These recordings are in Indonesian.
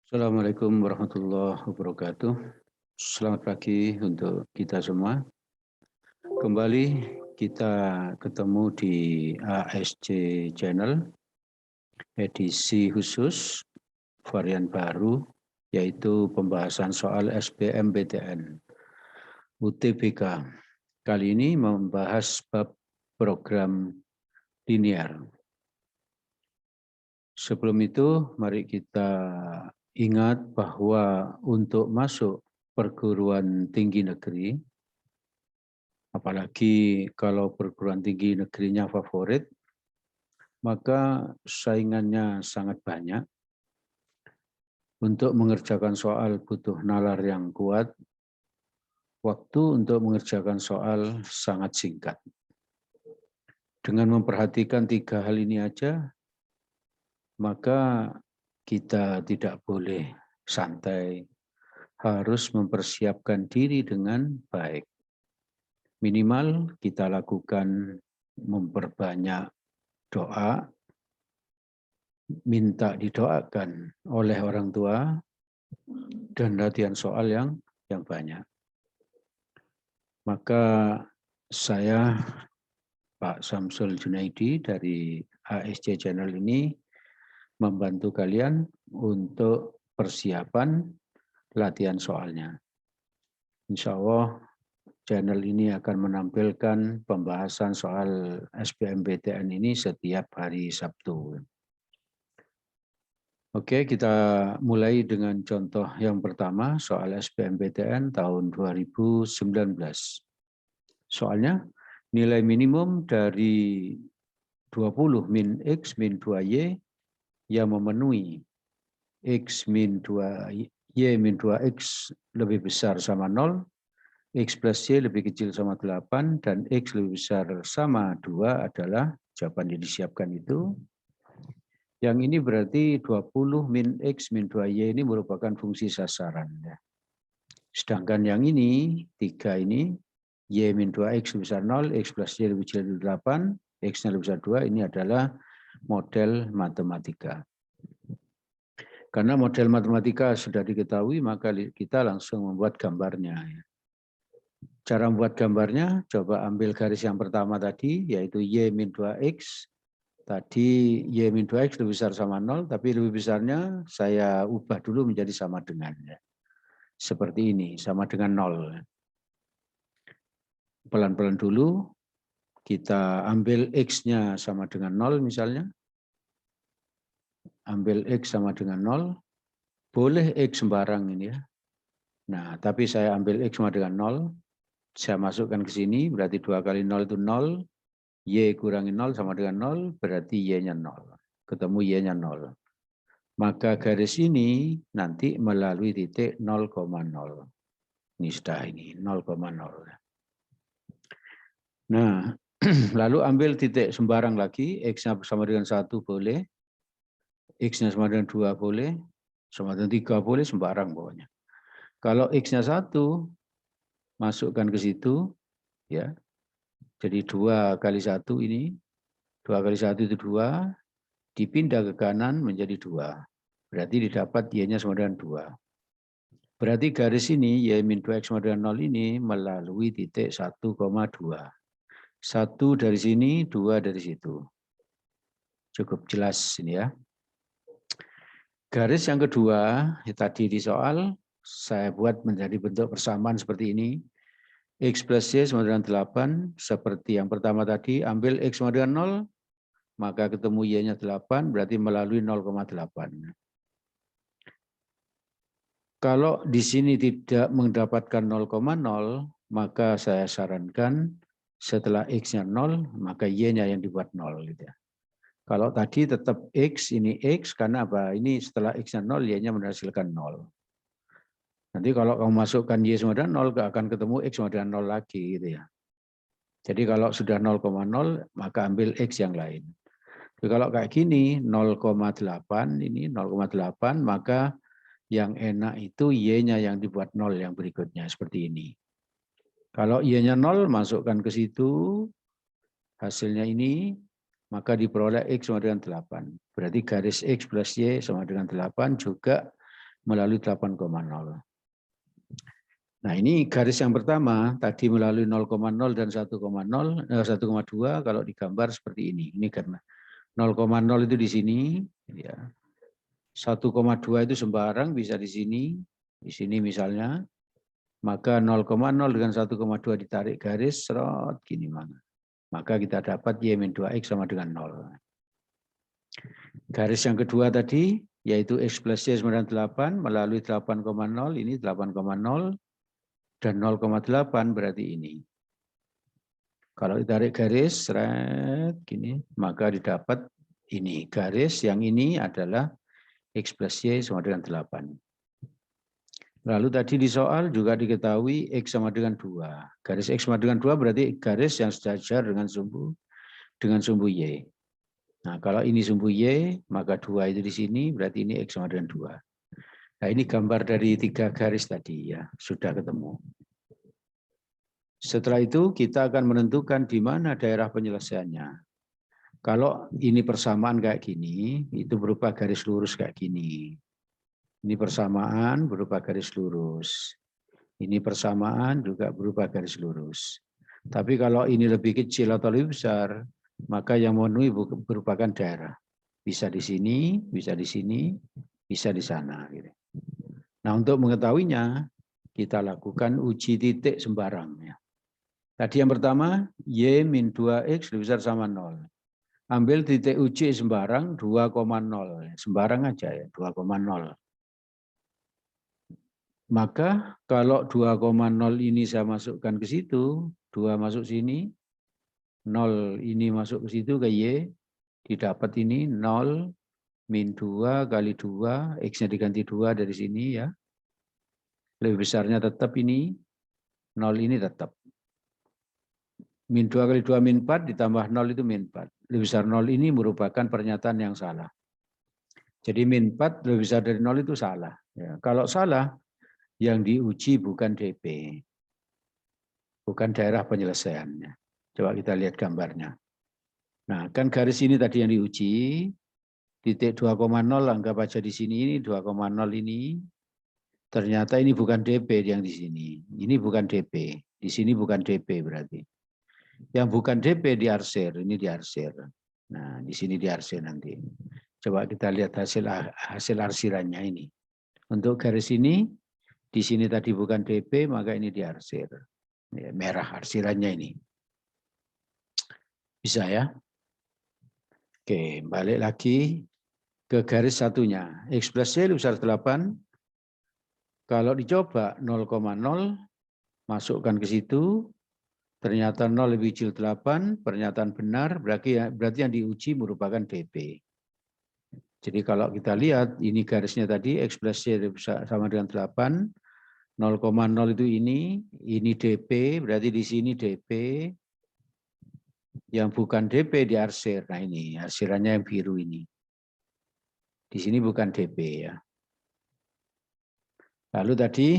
Assalamualaikum warahmatullahi wabarakatuh. Selamat pagi untuk kita semua. Kembali kita ketemu di ASC Channel, edisi khusus varian baru, yaitu pembahasan soal SBMPTN UTBK. Kali ini membahas bab program linear. Sebelum itu, mari kita ingat bahwa untuk masuk perguruan tinggi negeri, apalagi kalau perguruan tinggi negerinya favorit, maka saingannya sangat banyak. Untuk mengerjakan soal butuh nalar yang kuat, waktu untuk mengerjakan soal sangat singkat. Dengan memperhatikan 3 hal ini aja, maka kita tidak boleh santai, harus mempersiapkan diri dengan baik. Minimal kita lakukan memperbanyak doa, minta didoakan oleh orang tua, dan latihan soal yang banyak. Maka saya, Pak Samsul Junaidi dari ASC Channel ini, membantu kalian untuk persiapan latihan soalnya. Insya Allah channel ini akan menampilkan pembahasan soal SBMPTN ini setiap hari Sabtu. Oke, kita mulai dengan contoh yang pertama, soal SBMPTN tahun 2019. Soalnya, nilai minimum dari 20 min X min 2Y yang memenuhi X min 2Y min 2X lebih besar sama 0, X plus Y lebih kecil sama 8, dan X lebih besar sama 2 adalah jawaban yang disiapkan itu. Yang ini berarti 20 min X min 2Y ini merupakan fungsi sasaran. Sedangkan yang ini, 3 ini, Y min 2X lebih besar 0, X plus Y lebih kecil dari 8, X-nya lebih besar 2, ini adalah model matematika. Karena model matematika sudah diketahui, maka kita langsung membuat gambarnya. Cara membuat gambarnya, coba ambil garis yang pertama tadi, yaitu Y min 2X. Tadi Y min 2X lebih besar sama 0, tapi lebih besarnya saya ubah dulu menjadi sama dengan. Seperti ini, sama dengan 0. Pelan-pelan dulu, kita ambil X-nya sama dengan 0 misalnya. Ambil X sama dengan 0, boleh X sembarang ini ya. Nah, tapi saya ambil X sama dengan 0, saya masukkan ke sini, berarti 2 kali 0 itu 0, Y kurangi 0 sama dengan 0, berarti Y-nya 0. Ketemu Y-nya 0. Maka garis ini nanti melalui titik 0,0. Ini sudah ini, 0,0. Nah, lalu ambil titik sembarang lagi, X-nya sama dengan 1 boleh, X-nya sama dengan 2 boleh, sama dengan 3 boleh, sembarang pokoknya. Kalau X-nya 1, masukkan ke situ, ya. Jadi 2 kali 1 ini, 2 kali 1 itu 2, dipindah ke kanan menjadi 2. Berarti didapat Y-nya sama dengan 2. Berarti garis ini, Y min 2X sama dengan 0 ini, melalui titik 1,2. 1 dari sini, 2 dari situ. Cukup jelas ini ya. Garis yang kedua, tadi di soal, saya buat menjadi bentuk persamaan seperti ini. X plus Y sama dengan 8, seperti yang pertama tadi, ambil X sama dengan 0, maka ketemu Y-nya 8, berarti melalui 0,8. Kalau di sini tidak mendapatkan 0,0, maka saya sarankan setelah X-nya 0, maka Y-nya yang dibuat 0. Gitu ya. Kalau tadi tetap X, ini X, karena apa? Ini setelah X-nya 0, Y-nya menghasilkan 0. Nanti kalau kamu masukkan Y sama dengan 0, akan ketemu X sama dengan 0 lagi. Gitu ya. Jadi kalau sudah 0,0, maka ambil X yang lain. Jadi kalau kayak gini, 0,8, ini 0,8, maka yang enak itu Y-nya yang dibuat 0 yang berikutnya, seperti ini. Kalau Y-nya 0, masukkan ke situ, hasilnya ini, maka diperoleh X sama dengan 8. Berarti garis X plus Y sama dengan 8 juga melalui 8,0. Nah, ini garis yang pertama tadi melalui 0,0 dan 1,2 kalau digambar seperti ini. Ini karena 0,0 itu di sini, ya. 1,2 itu sembarang bisa di sini misalnya. Maka 0,0 dengan 1,2 ditarik garis, serot gini mana. Maka kita dapat Y-2X sama dengan 0. Garis yang kedua tadi, yaitu X plus Y sama dengan 8, melalui 8,0, ini 8,0, dan 0,8 berarti ini. Kalau ditarik garis, seret, gini, maka didapat ini. Garis yang ini adalah X plus Y sama dengan 8. Lalu tadi di soal juga diketahui X sama dengan 2. Garis X sama dengan 2 berarti garis yang sejajar dengan sumbu Y. Nah, kalau ini sumbu Y, maka 2 itu di sini, berarti ini X sama dengan 2. Nah, ini gambar dari 3 garis tadi, ya, sudah ketemu. Setelah itu, kita akan menentukan di mana daerah penyelesaiannya. Kalau ini persamaan kayak gini, itu berupa garis lurus kayak gini. Ini persamaan berupa garis lurus. Ini persamaan juga berupa garis lurus. Tapi kalau ini lebih kecil atau lebih besar, maka yang memenuhi merupakan daerah. Bisa di sini, bisa di sini, bisa di sana. Nah, untuk mengetahuinya, kita lakukan uji titik sembarang. Tadi yang pertama, Y-2X lebih besar sama 0. Ambil titik uji sembarang 2,0. Sembarang aja ya, 2,0. Maka kalau 2,0 ini saya masukkan ke situ, 2 masuk sini, 0 ini masuk ke situ ke Y, didapat ini 0 min 2 kali 2, X-nya diganti 2 dari sini ya. Lebih besarnya tetap ini, 0 ini tetap. Min 2 kali 2 min 4 ditambah 0 itu min 4. Lebih besar 0 ini merupakan pernyataan yang salah. Jadi min 4 lebih besar dari 0 itu salah. Ya, kalau salah, yang diuji bukan DP. Bukan daerah penyelesaiannya. Coba kita lihat gambarnya. Nah, kan garis ini tadi yang diuji, titik 2,0 anggap aja di sini, ini 2,0 ini. Ternyata ini bukan DP yang di sini. Ini bukan DP. Di sini bukan DP berarti. Yang bukan DP diarsir, ini diarsir. Nah, di sini diarsir nanti. Coba kita lihat hasil arsirannya ini. Untuk garis ini, di sini tadi bukan DP, maka ini diarsir. Ya, merah arsirannya ini. Bisa ya? Oke, balik lagi ke garis satunya. X plus Y lebih besar 8. Kalau dicoba 0,0, masukkan ke situ. Ternyata 0 lebih kecil 8, pernyataan benar, berarti yang diuji merupakan DP. Jadi kalau kita lihat, ini garisnya tadi, X plus Y sama dengan 8, 0,0 itu ini DP, berarti di sini DP, yang bukan DP diarsir. Nah ini, arsirannya yang biru ini. Di sini bukan DP ya. Lalu tadi,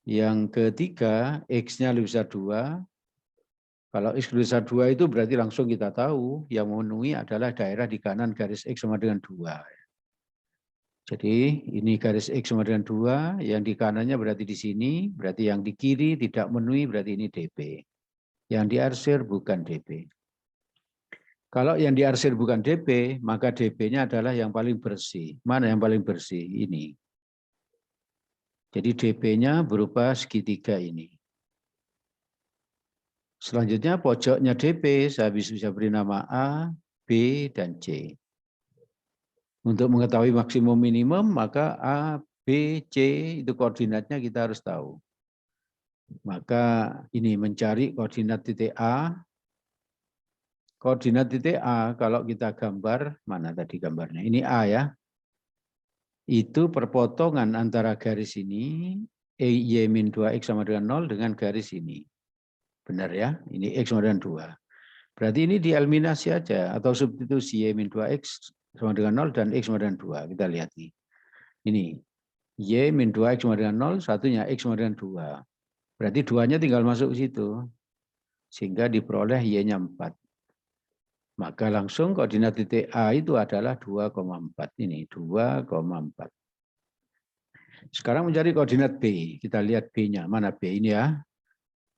yang ketiga, X-nya lebih besar 2, kalau X lebih besar 2 itu berarti langsung kita tahu yang memenuhi adalah daerah di kanan garis X sama dengan 2. Jadi ini garis X sama dengan 2, yang di kanannya berarti di sini, berarti yang di kiri tidak memenuhi berarti ini DP. Yang diarsir bukan DP. Kalau yang diarsir bukan DP, maka DP-nya adalah yang paling bersih. Mana yang paling bersih? Ini. Jadi DP-nya berupa segitiga ini. Selanjutnya pojoknya DP, saya bisa beri nama A, B, dan C. Untuk mengetahui maksimum minimum, maka A, B, C itu koordinatnya kita harus tahu. Maka ini mencari koordinat titik A. Koordinat titik A, kalau kita gambar, mana tadi gambarnya? Ini A ya. Itu perpotongan antara garis ini, Y-2X sama dengan 0 dengan garis ini. Benar ya, ini X sama dengan 2. Berarti ini dieliminasi aja, atau substitusi Y-2X sama dengan 0 dan X sama dengan 2. Kita lihat nih. Ini, Y-2X sama dengan 0, satunya X sama dengan 2. Berarti 2-nya tinggal masuk ke situ. Sehingga diperoleh Y-nya 4. Maka langsung koordinat titik A itu adalah 2,4. Ini, 2,4. Sekarang mencari koordinat B. Kita lihat B-nya. Mana B ini ya?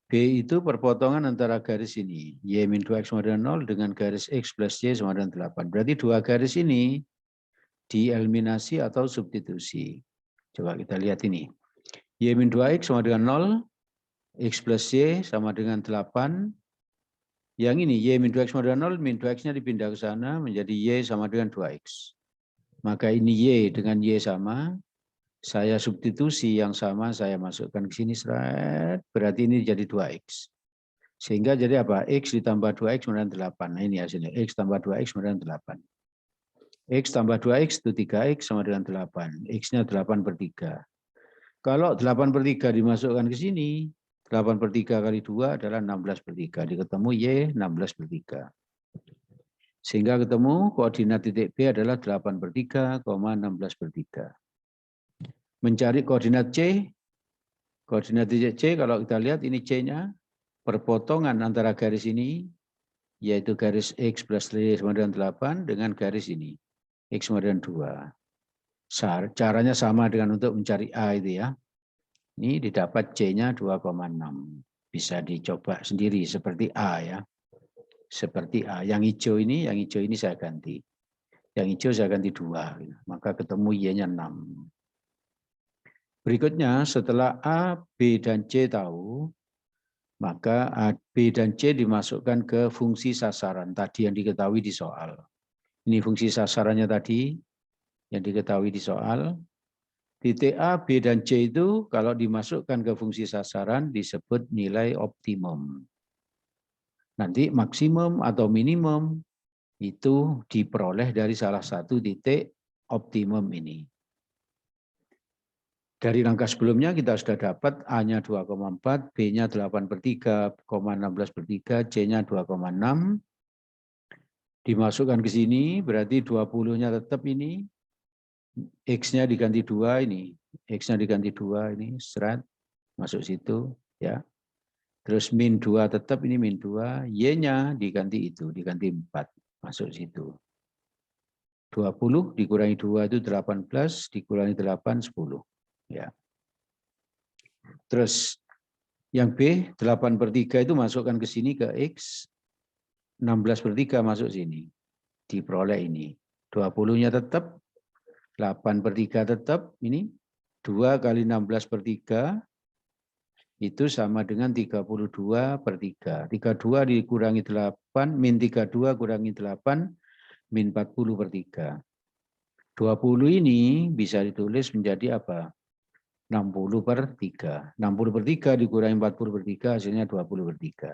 B itu perpotongan antara garis ini. Y min 2X sama dengan 0 dengan garis X plus Y sama dengan 8. Berarti dua garis ini dieliminasi atau substitusi. Coba kita lihat ini. Y min 2X sama dengan 0. X plus Y sama dengan 8. Yang ini Y min 2X sama dengan 0. Min 2X-nya dipindah ke sana menjadi Y sama dengan 2X. Maka ini Y dengan Y sama. Saya substitusi yang sama, saya masukkan ke sini, seret, berarti ini jadi 2X. Sehingga jadi apa? X ditambah 2X kemudian 8. Nah ini hasilnya, X tambah 2X kemudian 8. X tambah 2X itu 3X sama dengan 8. X-nya 8/3. Kalau 8/3 dimasukkan ke sini, 8/3 kali 2 adalah 16/3. Diketemu Y 16/3. Sehingga ketemu koordinat titik B adalah 8/3, 16/3. Mencari koordinat C, koordinat titik C kalau kita lihat ini C-nya, perpotongan antara garis ini, yaitu garis X plus Y sama dengan 8 dengan garis ini, X sama dengan 2. Caranya sama dengan untuk mencari A itu ya. Ini didapat C-nya 2,6. Bisa dicoba sendiri seperti A ya. Seperti A. Yang hijau ini saya ganti. Yang hijau saya ganti 2. Maka ketemu Y-nya 6. Berikutnya setelah A, B, dan C tahu, maka A, B, dan C dimasukkan ke fungsi sasaran tadi yang diketahui di soal. Ini fungsi sasarannya tadi yang diketahui di soal. Titik A, B, dan C itu kalau dimasukkan ke fungsi sasaran disebut nilai optimum. Nanti maksimum atau minimum itu diperoleh dari salah satu titik optimum ini. Dari langkah sebelumnya kita sudah dapat A-nya 2,4, B-nya 8/3, 16/3, C-nya 2,6. Dimasukkan ke sini, berarti 20-nya tetap ini. X-nya diganti 2 ini. X-nya diganti 2 ini, seret, masuk situ. Ya. Terus min 2 tetap ini min 2. Y-nya diganti itu, diganti 4, masuk situ. 20 dikurangi 2 itu 18, dikurangi 8, 10. Ya. Terus yang B, 8/3 itu masukkan ke sini ke X, 16/3 masuk sini. Diperoleh ini. 20-nya tetap, 8/3 tetap, ini 2 kali 16/3 itu sama dengan 32/3. 32 dikurangi 8, min 32 kurangi 8, min 40/3. 20 ini bisa ditulis menjadi apa? 60/3. 60/3 dikurangi 40/3 hasilnya 20/3.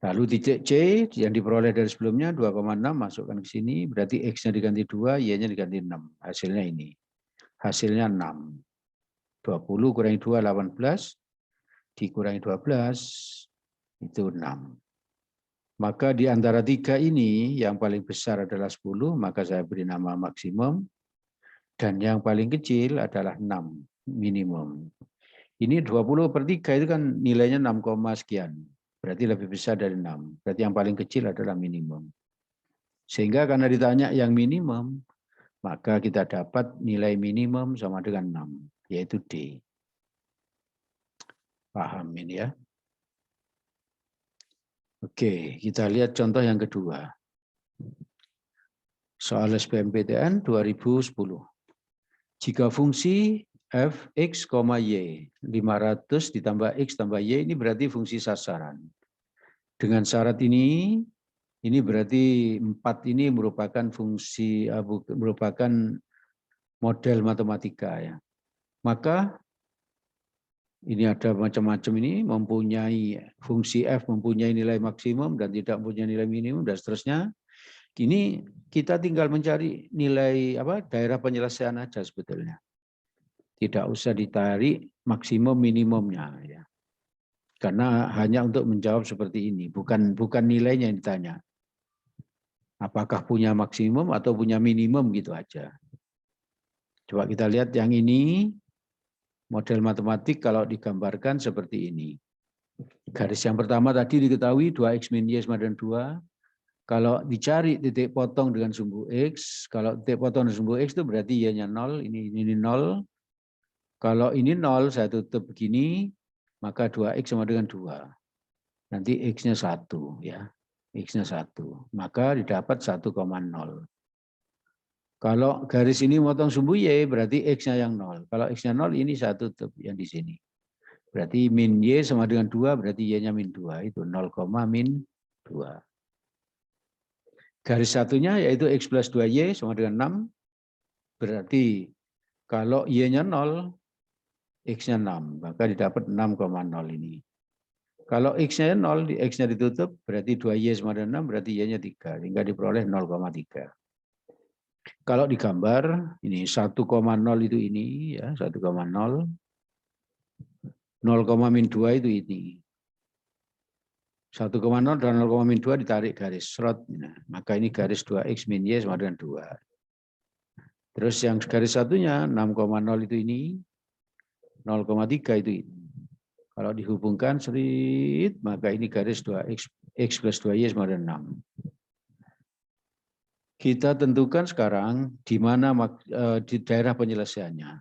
Lalu titik C yang diperoleh dari sebelumnya 2,6 masukkan ke sini, berarti X-nya diganti 2, Y-nya diganti 6. Hasilnya ini. Hasilnya 6. 20 kurangi 2, 18. Dikurangi 12, itu 6. Maka di antara 3 ini yang paling besar adalah 10, maka saya beri nama maksimum. Dan yang paling kecil adalah 6, minimum. Ini 20/3 itu kan nilainya 6, sekian. Berarti lebih besar dari 6. Berarti yang paling kecil adalah minimum. Sehingga karena ditanya yang minimum, maka kita dapat nilai minimum sama dengan 6, yaitu D. Paham ini ya? Oke, kita lihat contoh yang kedua. Soal SBMPTN 2010. Jika fungsi f x, y 500 ditambah x tambah y ini berarti fungsi sasaran. Dengan syarat ini berarti 4 ini merupakan fungsi merupakan model matematika ya. Maka ini ada macam-macam ini mempunyai fungsi f mempunyai nilai maksimum dan tidak mempunyai nilai minimum dan seterusnya. Kini kita tinggal mencari nilai daerah penyelesaian aja sebetulnya. Tidak usah ditarik maksimum minimumnya ya. Karena hanya untuk menjawab seperti ini, bukan nilainya yang ditanya. Apakah punya maksimum atau punya minimum gitu aja. Coba kita lihat yang ini, model matematik kalau digambarkan seperti ini. Garis yang pertama tadi diketahui 2x min y sama dengan 2. Kalau dicari titik potong dengan sumbu X, kalau titik potong dengan sumbu X itu berarti Y-nya 0, ini 0. Kalau ini 0, saya tutup begini, maka 2X sama dengan 2. Nanti X-nya 1, ya. X-nya 1. Maka didapat 1,0. Kalau garis ini motong sumbu Y, berarti X-nya yang 0. Kalau X-nya 0, ini saya tutup yang di sini. Berarti min Y sama dengan 2, berarti Y-nya min 2. Itu 0, min 2. Garis satunya yaitu X plus 2Y sama dengan 6. Berarti kalau Y-nya 0, X-nya 6. Maka didapat 6,0 ini. Kalau X-nya 0, X-nya ditutup, berarti 2Y sama dengan 6, berarti Y-nya 3. Sehingga diperoleh 0,3. Kalau digambar, ini 1,0 itu ini, ya 1,0. 0, min 2 itu ini. 1,0 dan 0, min 2 ditarik garis serot. Nah, maka ini garis 2X min Y sama dengan 2. Terus yang garis satunya 6,0 itu ini. 0,3 itu ini. Kalau dihubungkan sedikit, maka ini garis 2X X plus 2Y sama dengan 6. Kita tentukan sekarang di mana di daerah penyelesaiannya.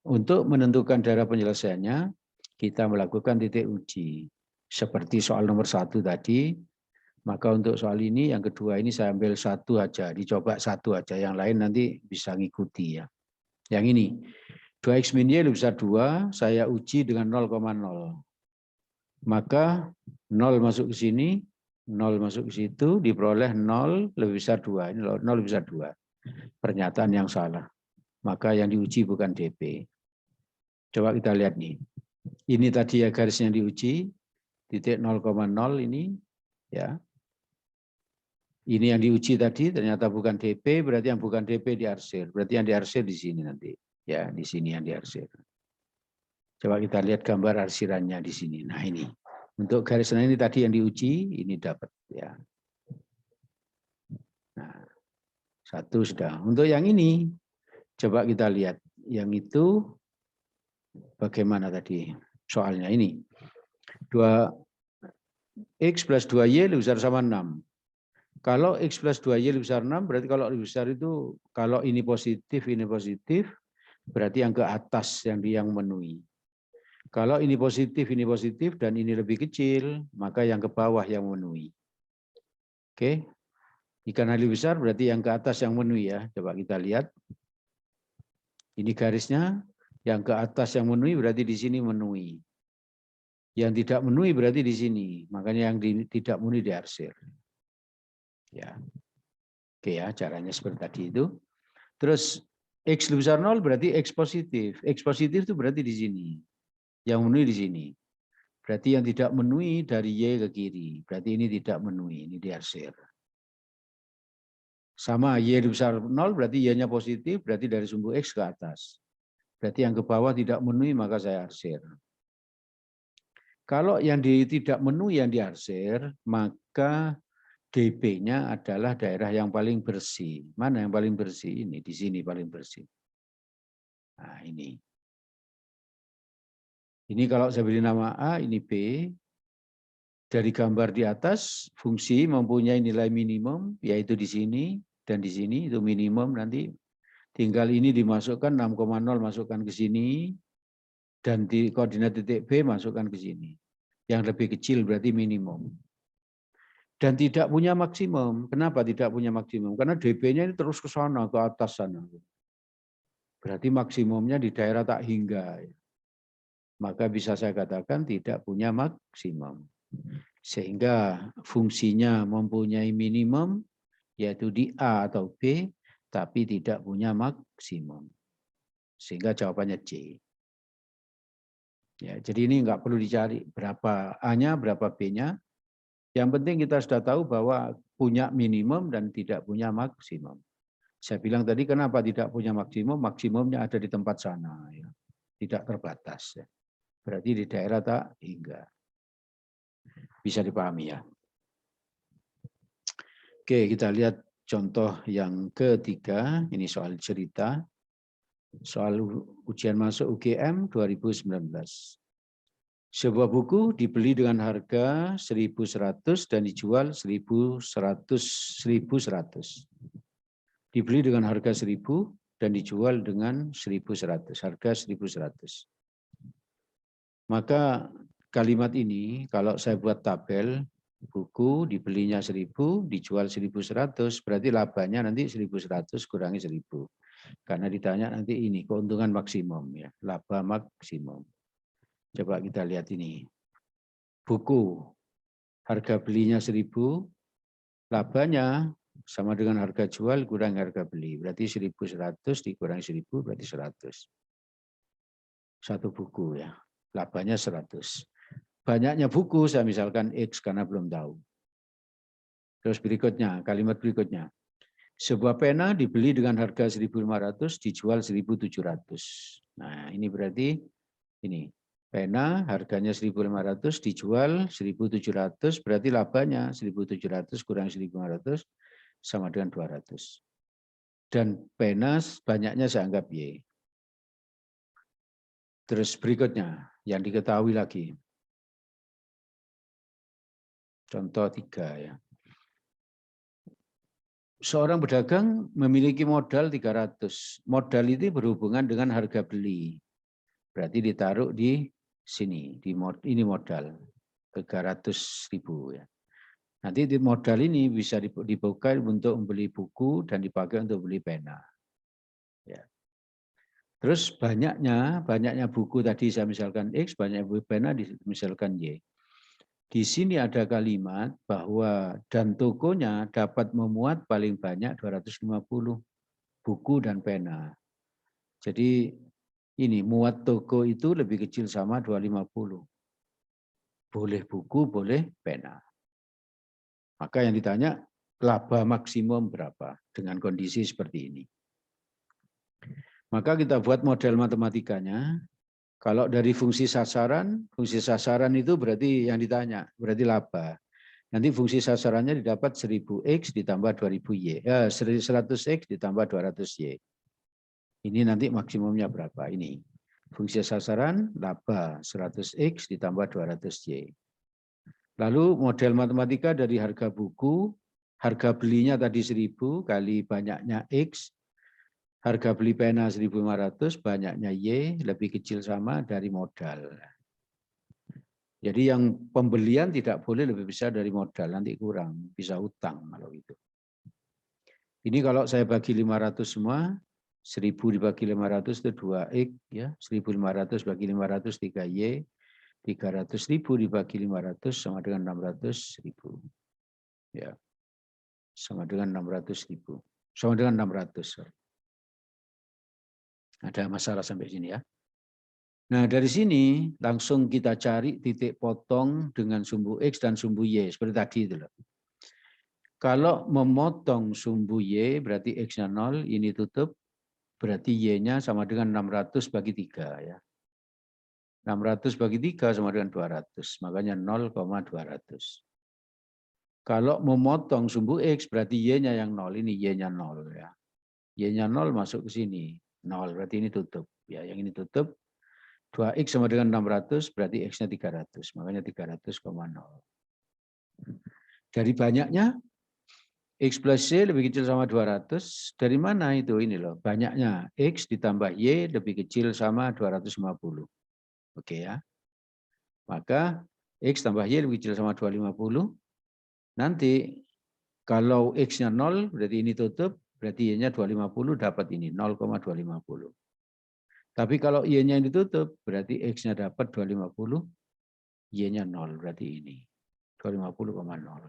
Untuk menentukan daerah penyelesaiannya, kita melakukan titik uji. Seperti soal nomor 1 tadi, maka untuk soal ini, yang kedua ini saya ambil 1 aja, dicoba 1 aja, yang lain nanti bisa ngikuti ya. Yang ini, 2X min Y lebih besar 2, saya uji dengan 0,0. Maka 0 masuk ke sini, 0 masuk ke situ, diperoleh 0 lebih besar 2. Ini 0 lebih besar 2. Pernyataan yang salah. Maka yang diuji bukan DP. Coba kita lihat nih. Ini tadi ya garisnya diuji, titik 0,0 ini, ya. Ini yang diuji tadi ternyata bukan DP, berarti yang bukan DP diarsir. Berarti yang diarsir di sini nanti. Ya, di sini yang diarsir. Coba kita lihat gambar arsirannya di sini. Nah, ini. Untuk garisnya ini tadi yang diuji, ini dapat ya. Nah, 1 sudah. Untuk yang ini, coba kita lihat. Yang itu bagaimana tadi soalnya ini. 2X plus 2Y lebih besar sama 6. Kalau X plus 2Y lebih besar 6, berarti kalau lebih besar itu, kalau ini positif, berarti yang ke atas yang memenuhi. Kalau ini positif, dan ini lebih kecil, maka yang ke bawah yang memenuhi. Oke, jika lebih besar, berarti yang ke atas yang memenuhi ya. Coba kita lihat. Ini garisnya, yang ke atas yang memenuhi berarti di sini memenuhi. Yang tidak memenuhi berarti di sini. Makanya yang tidak memenuhi diarsir. Ya. Oke ya, caranya seperti tadi itu. Terus X lebih besar 0 berarti X positif. X positif itu berarti di sini. Yang memenuhi di sini. Berarti yang tidak memenuhi dari Y ke kiri. Berarti ini tidak memenuhi, ini diarsir. Sama Y lebih besar 0 berarti Y-nya positif, berarti dari sumbu X ke atas. Berarti yang ke bawah tidak memenuhi, maka saya arsir. Kalau yang tidak memenuhi yang diarsir, maka DB-nya adalah daerah yang paling bersih. Mana yang paling bersih? Ini, di sini paling bersih. Nah, ini. Ini kalau saya beri nama A, ini B. Dari gambar di atas, fungsi mempunyai nilai minimum, yaitu di sini dan di sini, itu minimum nanti. Tinggal ini dimasukkan 6,0 masukkan ke sini, dan di koordinat titik B masukkan ke sini. Yang lebih kecil berarti minimum. Dan tidak punya maksimum. Kenapa tidak punya maksimum? Karena DB-nya ini terus ke sana, ke atas sana. Berarti maksimumnya di daerah tak hingga. Maka bisa saya katakan tidak punya maksimum. Sehingga fungsinya mempunyai minimum, yaitu di A atau B, tapi tidak punya maksimum. Sehingga jawabannya C. Ya, jadi ini nggak perlu dicari berapa A-nya, berapa B-nya. Yang penting kita sudah tahu bahwa punya minimum dan tidak punya maksimum. Saya bilang tadi kenapa tidak punya maksimum? Maksimumnya ada di tempat sana, ya. Tidak terbatas. Ya. Berarti di daerah tak hingga. Bisa dipahami ya. Oke, kita lihat contoh yang ketiga. Ini soal cerita. Soal ujian masuk UGM 2019. Sebuah buku dibeli dengan harga 1.100 dan dijual 1.100. Dibeli dengan harga 1.000 dan dijual dengan 1.100. Harga 1.100. Maka kalimat ini kalau saya buat tabel, buku dibelinya 1.000, dijual 1.100, berarti labanya nanti 1.100 kurangi 1.000. Karena ditanya nanti ini keuntungan maksimum ya, laba maksimum. Coba kita lihat ini. Buku harga belinya 1.000, labanya sama dengan harga jual kurang harga beli. Berarti 1.100 dikurangi 1.000 berarti 100. Satu buku ya. Labanya 100. Banyaknya buku saya misalkan X karena belum tahu. Terus berikutnya, kalimat berikutnya. Sebuah pena dibeli dengan harga 1.500, dijual 1.700. Nah, ini berarti ini. Pena harganya 1.500, dijual 1.700, berarti labanya 1.700 kurang 1.500 sama dengan 200. Dan pena banyaknya saya anggap Y. Terus berikutnya, yang diketahui lagi. Contoh 3 ya. Seorang pedagang memiliki modal 300. Modal itu berhubungan dengan harga beli. Berarti ditaruh di sini. Ini modal 300.000 ya. Nanti modal ini bisa dibuka untuk membeli buku dan dipakai untuk beli pena. Ya. Terus banyaknya buku tadi saya misalkan X, banyak buku pena misalkan Y. Di sini ada kalimat bahwa dan tokonya dapat memuat paling banyak 250 buku dan pena. Jadi ini muat toko itu lebih kecil sama 250. Boleh buku, boleh pena. Maka yang ditanya laba maksimum berapa dengan kondisi seperti ini. Maka kita buat model matematikanya. Kalau dari fungsi sasaran itu berarti yang ditanya, berarti laba. Nanti fungsi sasarannya didapat 1000X ditambah 2000Y. 100X ditambah 200Y. Ini nanti maksimumnya berapa? Ini. Fungsi sasaran, laba 100X ditambah 200Y. Lalu model matematika dari harga buku, harga belinya tadi 1000 kali banyaknya X, harga beli pena 1.500, banyaknya Y, lebih kecil sama dari modal. Jadi yang pembelian tidak boleh lebih besar dari modal, nanti kurang, bisa utang kalau itu. Ini kalau saya bagi 500 semua, 1000 dibagi 500 itu 2X, ya. 1.500 bagi 500 3Y, 300.000 dibagi 500 sama dengan 600.000. Ya. Sama dengan 600.000. Sama dengan 600. Sorry. Ada masalah sampai sini ya. Nah dari sini langsung kita cari titik potong dengan sumbu X dan sumbu Y. Seperti tadi itu loh. Kalau memotong sumbu Y berarti X-nya 0, ini tutup. Berarti Y-nya sama dengan 600 bagi 3 ya. 600 bagi 3 sama dengan 200. Makanya 0,200. Kalau memotong sumbu X berarti Y-nya yang 0. Ini Y-nya 0 ya. Y-nya 0 masuk ke sini. 0 berarti ini tutup. Ya, yang ini tutup. 2X sama dengan 600 berarti X-nya 300. Makanya 300,0. Dari banyaknya X plus Y lebih kecil sama 200. Dari mana itu? Ini loh. Banyaknya X ditambah Y lebih kecil sama 250. Oke ya. Maka X tambah Y lebih kecil sama 250. Nanti kalau X-nya 0 berarti ini tutup. Berarti Y-nya 250 dapat ini 0,250. Tapi kalau Y-nya ini tutup berarti X-nya dapat 250. Y-nya 0 berarti ini. 250,0.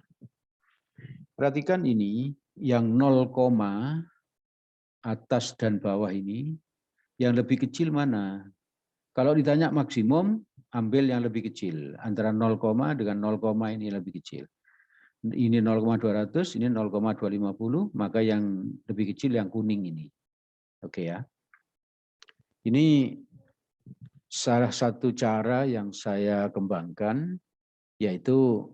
Perhatikan ini yang 0, atas dan bawah ini yang lebih kecil mana? Kalau ditanya maksimum ambil yang lebih kecil antara 0, dengan 0, ini lebih kecil. Ini 0,200, ini 0,250, maka yang lebih kecil yang kuning ini. Oke ya. Ini salah satu cara yang saya kembangkan yaitu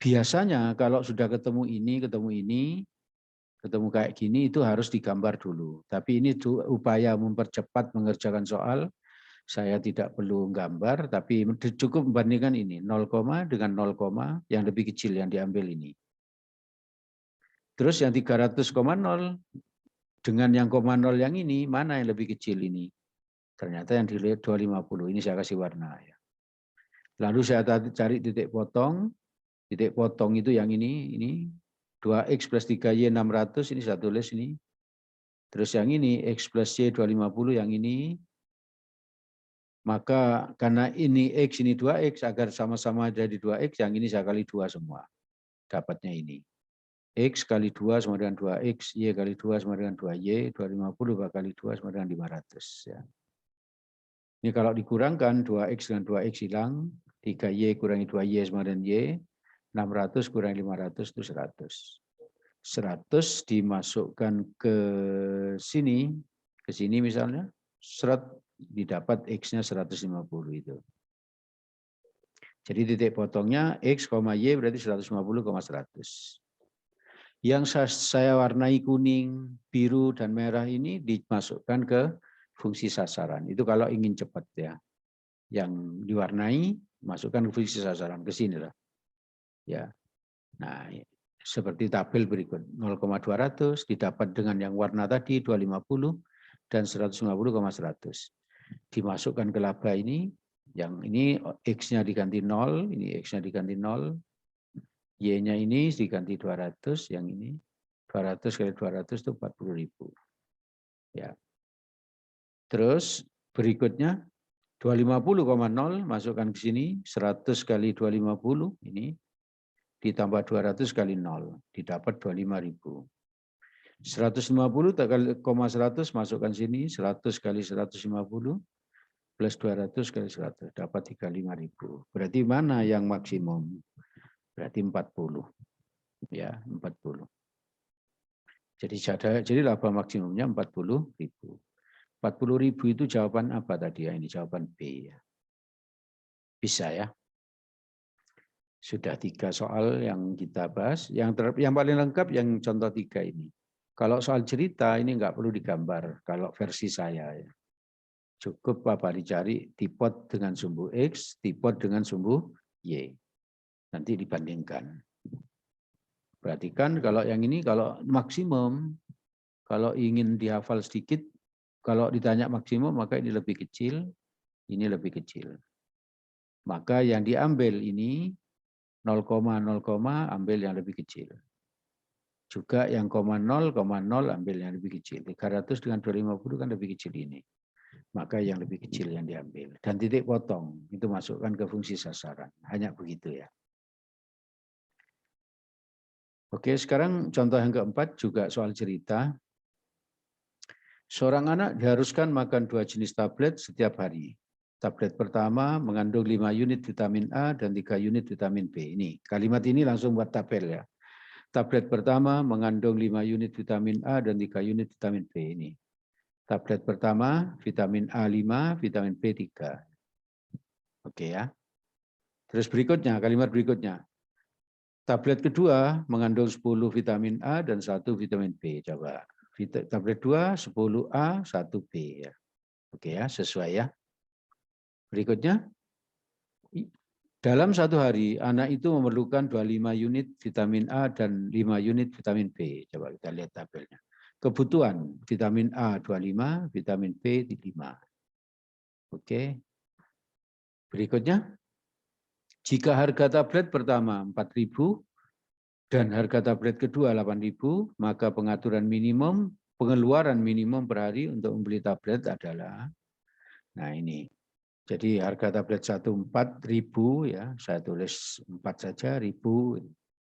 biasanya kalau sudah ketemu ini, ketemu kayak gini itu harus digambar dulu. Tapi ini upaya mempercepat mengerjakan soal Saya tidak perlu gambar, tapi cukup membandingkan ini 0, dengan 0, yang lebih kecil yang diambil ini. Terus yang 300,0 dengan yang 0 yang ini, mana yang lebih kecil ini? Ternyata yang dilihat 250, ini saya kasih warna. Ya. Lalu saya cari titik potong itu yang ini 2X plus 3Y 600, ini saya tulis ini. Terus yang ini, X plus Y 250, yang ini. Maka karena ini X, ini 2X, agar sama-sama jadi 2X, yang ini saya kali 2 semua. Dapatnya ini. X kali 2 sama dengan 2X, Y kali 2 sama dengan 2Y, 250 kali 2 sama dengan 500. Ya. Ini kalau dikurangkan, 2X dengan 2X hilang, 3Y kurangi 2Y sama dengan Y, 600 kurangi 500 itu 100. 100 dimasukkan ke sini misalnya, didapat X-nya 150 itu. Jadi titik potongnya X, Y berarti 150,100. Yang saya warnai kuning, biru, dan merah ini dimasukkan ke fungsi sasaran. Itu kalau ingin cepat ya. Yang diwarnai, masukkan ke fungsi sasaran, ke sini lah. Ya. Nah, seperti tabel berikut. 0,200 didapat dengan yang warna tadi 250 dan 150,100. Dimasukkan ke laba ini, yang ini X-nya diganti 0, ini X-nya diganti 0, Y-nya ini diganti 200, yang ini 200 kali 200 itu 40.000. Ya. Terus berikutnya 250,0 masukkan ke sini, 100 kali 250, ini ditambah 200 kali 0, didapat 25.000. 150,100 masukkan sini, 100 kali 150, plus 200 kali 100, dapat 35.000. Berarti mana yang maksimum? Berarti 40. Ya, 40. Jadi laba maksimumnya 40.000. 40.000 itu jawaban apa tadi ya? Ini jawaban B ya. Bisa ya. Sudah 3 soal yang kita bahas. Yang paling lengkap yang contoh 3 ini. Kalau soal cerita ini nggak perlu digambar. Kalau versi saya ya. Cukup apa dicari tipot dengan sumbu X, tipot dengan sumbu Y. Nanti dibandingkan. Perhatikan kalau yang ini kalau maksimum, kalau ingin dihafal sedikit, kalau ditanya maksimum maka ini lebih kecil, ini lebih kecil. Maka yang diambil ini 0,0, ambil yang lebih kecil. Juga yang 0,0 ambil yang lebih kecil. 300 dengan 250 kan lebih kecil ini. Maka yang lebih kecil yang diambil. Dan titik potong itu masukkan ke fungsi sasaran. Hanya begitu ya. Oke, sekarang contoh yang keempat juga soal cerita. Seorang anak diharuskan makan 2 jenis tablet setiap hari. Tablet pertama mengandung 5 unit vitamin A dan 3 unit vitamin B. Ini kalimat ini langsung buat tabel ya. Tablet pertama mengandung 5 unit vitamin A dan 3 unit vitamin B. Ini. Tablet pertama vitamin A 5, vitamin B 3. Oke ya. Terus berikutnya, kalimat berikutnya. Tablet kedua mengandung 10 vitamin A dan 1 vitamin B. Coba. Tablet 2, 10A, 1B. Ya. Oke ya, sesuai ya. Berikutnya. Dalam 1 hari, anak itu memerlukan 25 unit vitamin A dan 5 unit vitamin B. Coba kita lihat tabelnya. Kebutuhan vitamin A 25, vitamin B 5. Oke. Berikutnya. Jika harga tablet pertama 4.000 dan harga tablet kedua 8.000, maka pengeluaran minimum per hari untuk membeli tablet adalah, nah ini. Jadi harga tablet 1 4.000 ya, saya tulis 4 saja, 1.000,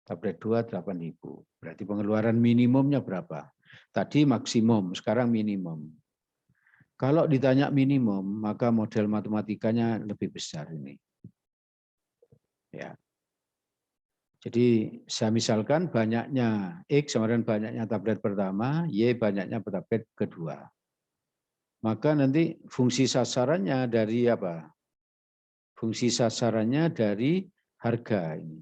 tablet 2 8.000. Berarti pengeluaran minimumnya berapa? Tadi maksimum, sekarang minimum. Kalau ditanya minimum, maka model matematikanya lebih besar ini. Ya. Jadi saya misalkan banyaknya X sama dengan banyaknya tablet pertama, Y banyaknya tablet kedua. Maka nanti fungsi sasarannya dari apa? Fungsi sasarannya dari harga ini.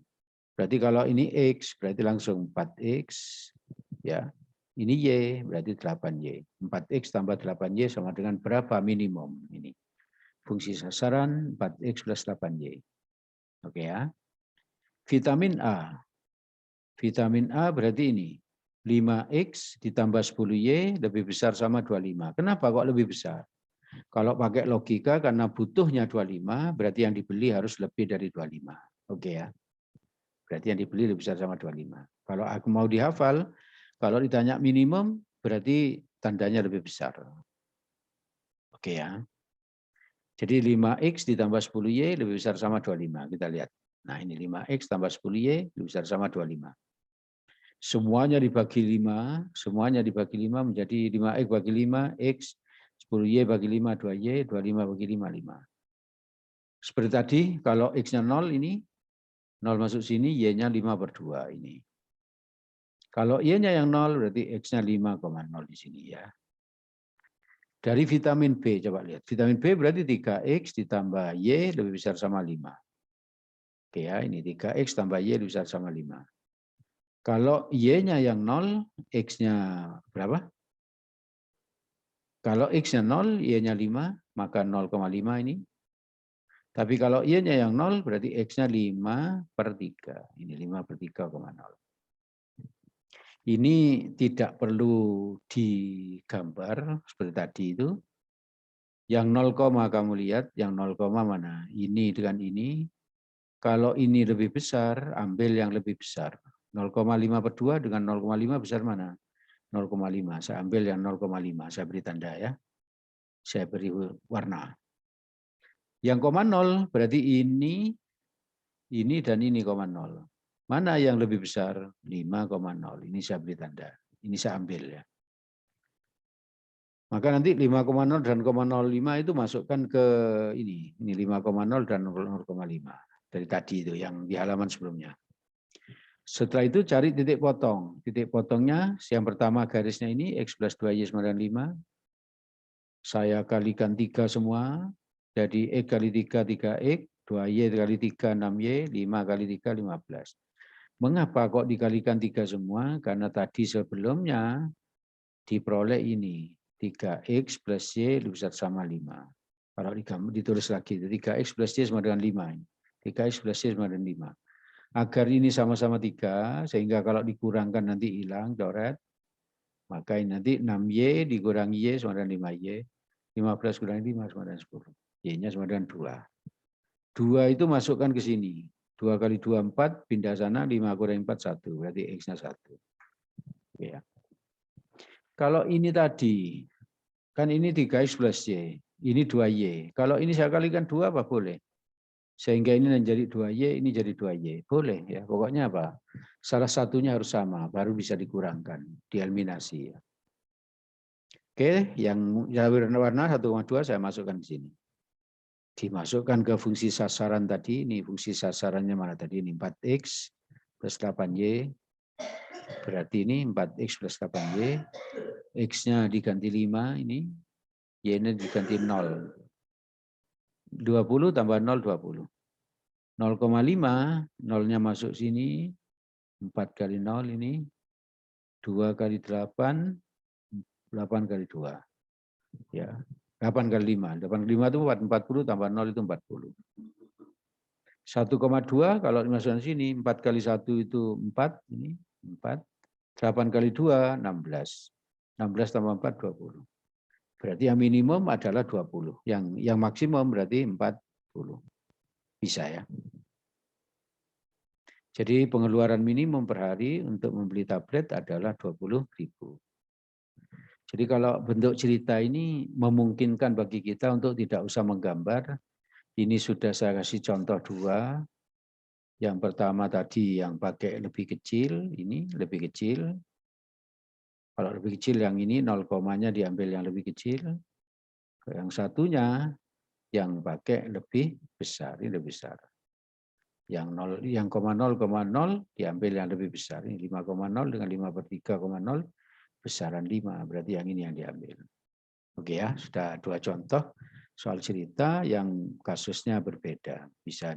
Berarti kalau ini X berarti langsung 4X. Ya. Ini Y berarti 8Y. 4X tambah 8Y sama dengan berapa minimum ini? fungsi sasaran 4X plus 8Y. Oke ya. Vitamin A. Vitamin A berarti ini. 5X ditambah 10Y lebih besar sama 25. Kenapa kok lebih besar? Kalau pakai logika karena butuhnya 25, berarti yang dibeli harus lebih dari 25. Oke ya. Berarti yang dibeli lebih besar sama 25. Kalau aku mau dihafal, kalau ditanya minimum, berarti tandanya lebih besar. Oke ya. Jadi 5X ditambah 10Y lebih besar sama 25. Kita lihat. Nah ini 5X tambah 10Y lebih besar sama 25. Semuanya dibagi 5. Semuanya dibagi 5 menjadi 5X bagi 5, X. 10Y bagi 5, 2Y. 25 bagi 5, 5. Seperti tadi, kalau X-nya 0 ini, 0 masuk sini, Y-nya 5/2 ini. Kalau Y-nya yang 0, berarti X-nya 5,0 di sini ya. Dari vitamin B, coba lihat. Vitamin B berarti 3X ditambah Y lebih besar sama 5. Oke ya, ini 3X tambah Y lebih besar sama 5. Kalau Y-nya yang 0, X-nya berapa? Kalau X-nya 0, Y-nya 5, maka 0,5 ini. Tapi kalau Y-nya yang 0, berarti X-nya 5/3. Ini 5/3,0. Ini tidak perlu digambar seperti tadi itu. Yang 0, kamu lihat, yang 0, mana? Ini dengan ini. Kalau ini lebih besar, ambil yang lebih besar. 0,5/2 dengan 0,5 besar mana? 0,5. Saya ambil yang 0,5. Saya beri tanda ya. Saya beri warna. Yang 0 berarti ini dan ini 0. Mana yang lebih besar? 5,0. Ini saya beri tanda. Ini saya ambil ya. Maka nanti 5,0 dan 0,05 itu masukkan ke ini. Ini 5,0 dan 0,5. Dari tadi itu yang di halaman sebelumnya. Setelah itu cari titik potong. Titik potongnya yang pertama garisnya ini X plus 2Y sama dengan 5. Saya kalikan 3 semua. Jadi X kali 3, 3X. 2Y kali 3, 6Y. 5 kali 3, 15. Mengapa kok dikalikan 3 semua? Karena tadi sebelumnya diperoleh ini. 3X plus Y lebih besar sama 5. Kalau ditulis lagi, 3X plus Y sama dengan 5. 3X plus Y sama dengan 5. Agar ini sama-sama 3, sehingga kalau dikurangkan nanti hilang, coret. Maka ini nanti 6Y dikurangi Y sama dengan 5Y. 15 kurangi 5 sama dengan 10. Y-nya sama dengan 2. 2 itu masukkan ke sini. 2 kali 2, 4, pindah sana, 5 kurangi 4, 1. Berarti X-nya 1. Ya. Kalau ini tadi, kan ini 3X plus Y, ini 2Y. Kalau ini saya kalikan 2 apa boleh? Sehingga ini menjadi 2Y, ini jadi 2Y. Boleh ya, pokoknya apa? Salah satunya harus sama, baru bisa dikurangkan, dieliminasi. Oke, yang warna 1,2 saya masukkan di sini. Dimasukkan ke fungsi sasaran tadi, ini fungsi sasarannya mana tadi? Ini 4X plus 8Y. Berarti ini 4X plus 8Y. X-nya diganti 5 ini. Y-nya diganti 0. 20 tambah 0, 20. 0,5, 0-nya masuk sini. 4 kali 0 ini. 2 kali 8, 8 kali 2. Ya, 8 kali 5. 8 kali 5 itu 40, tambah 0 itu 40. 1,2 kalau dimasukkan sini, 4 kali 1 itu 4. Ini 4. 8 kali 2, 16. 16 tambah 4, 20. Berarti yang minimum adalah 20. Yang maksimum berarti 40. Bisa ya. Jadi pengeluaran minimum per hari untuk membeli tablet adalah 20.000. Jadi kalau bentuk cerita ini memungkinkan bagi kita untuk tidak usah menggambar. Ini sudah saya kasih contoh 2. Yang pertama tadi yang pakai lebih kecil, ini lebih kecil. Kalau lebih kecil yang ini 0,nya diambil yang lebih kecil. Yang satunya yang pakai lebih besar, ini lebih besar. Yang 0,0 diambil yang lebih besar. Ini 5,0 dengan 5/3,0 besaran 5. Berarti yang ini yang diambil. Oke ya, sudah 2 contoh soal cerita yang kasusnya berbeda. Bisa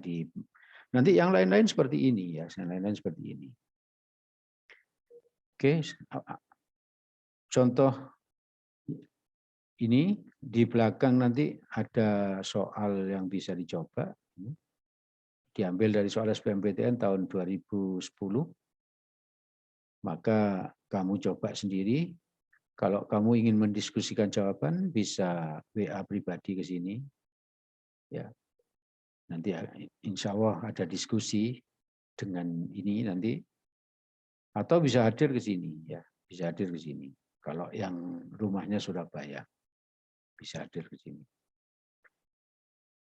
nanti yang lain-lain seperti ini ya, yang lain-lain seperti ini. Oke, contoh ini di belakang nanti ada soal yang bisa dicoba. Diambil dari soal SBMPTN tahun 2010. Maka kamu coba sendiri. Kalau kamu ingin mendiskusikan jawaban, bisa WA pribadi ke sini. Ya, nanti insya Allah ada diskusi dengan ini nanti. Atau bisa hadir ke sini, ya, bisa hadir ke sini. Kalau yang rumahnya Surabaya, bisa hadir ke sini.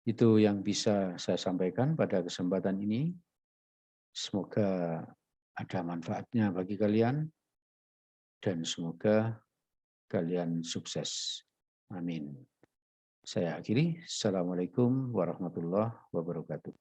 Itu yang bisa saya sampaikan pada kesempatan ini. Semoga ada manfaatnya bagi kalian dan semoga kalian sukses. Amin. Saya akhiri. Assalamualaikum warahmatullahi wabarakatuh.